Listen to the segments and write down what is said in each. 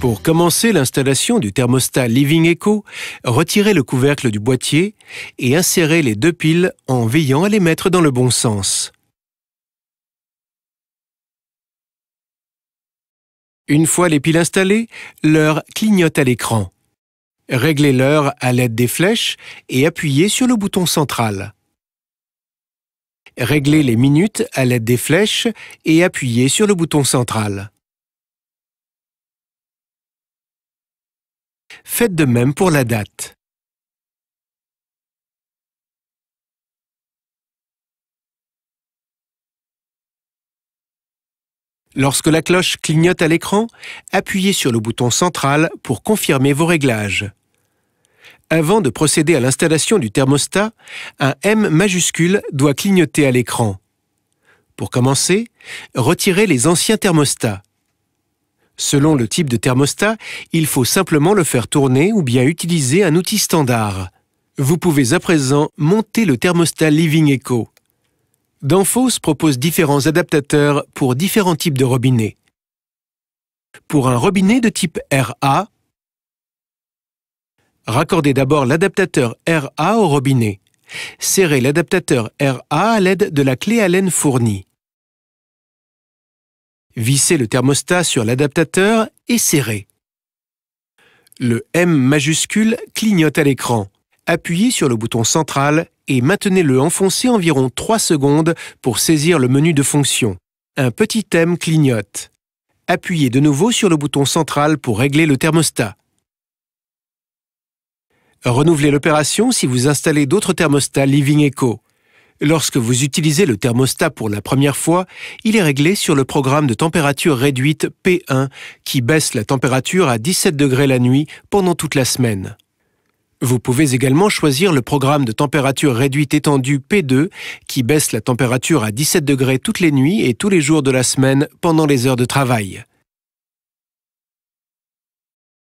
Pour commencer l'installation du thermostat Living Eco, retirez le couvercle du boîtier et insérez les deux piles en veillant à les mettre dans le bon sens. Une fois les piles installées, l'heure clignote à l'écran. Réglez l'heure à l'aide des flèches et appuyez sur le bouton central. Réglez les minutes à l'aide des flèches et appuyez sur le bouton central. Faites de même pour la date. Lorsque la cloche clignote à l'écran, appuyez sur le bouton central pour confirmer vos réglages. Avant de procéder à l'installation du thermostat, un M majuscule doit clignoter à l'écran. Pour commencer, retirez les anciens thermostats. Selon le type de thermostat, il faut simplement le faire tourner ou bien utiliser un outil standard. Vous pouvez à présent monter le thermostat Living Eco. Danfoss propose différents adaptateurs pour différents types de robinets. Pour un robinet de type RA, raccordez d'abord l'adaptateur RA au robinet. Serrez l'adaptateur RA à l'aide de la clé Allen fournie. Vissez le thermostat sur l'adaptateur et serrez. Le M majuscule clignote à l'écran. Appuyez sur le bouton central et maintenez-le enfoncé environ 3 secondes pour saisir le menu de fonction. Un petit M clignote. Appuyez de nouveau sur le bouton central pour régler le thermostat. Renouvelez l'opération si vous installez d'autres thermostats Living Eco. Lorsque vous utilisez le thermostat pour la première fois, il est réglé sur le programme de température réduite P1 qui baisse la température à 17 degrés la nuit pendant toute la semaine. Vous pouvez également choisir le programme de température réduite étendue P2 qui baisse la température à 17 degrés toutes les nuits et tous les jours de la semaine pendant les heures de travail.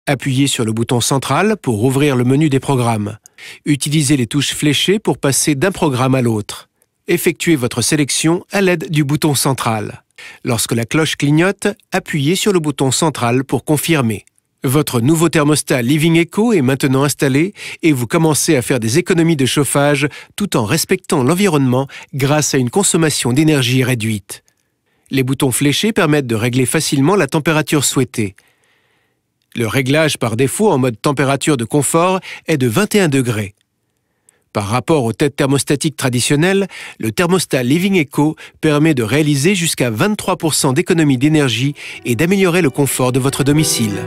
Appuyez sur le bouton central pour ouvrir le menu des programmes. Utilisez les touches fléchées pour passer d'un programme à l'autre. Effectuez votre sélection à l'aide du bouton central. Lorsque la cloche clignote, appuyez sur le bouton central pour confirmer. Votre nouveau thermostat Living Eco est maintenant installé et vous commencez à faire des économies de chauffage tout en respectant l'environnement grâce à une consommation d'énergie réduite. Les boutons fléchés permettent de régler facilement la température souhaitée. Le réglage par défaut en mode température de confort est de 21 degrés. Par rapport aux têtes thermostatiques traditionnelles, le thermostat Living Eco permet de réaliser jusqu'à 23% d'économie d'énergie et d'améliorer le confort de votre domicile.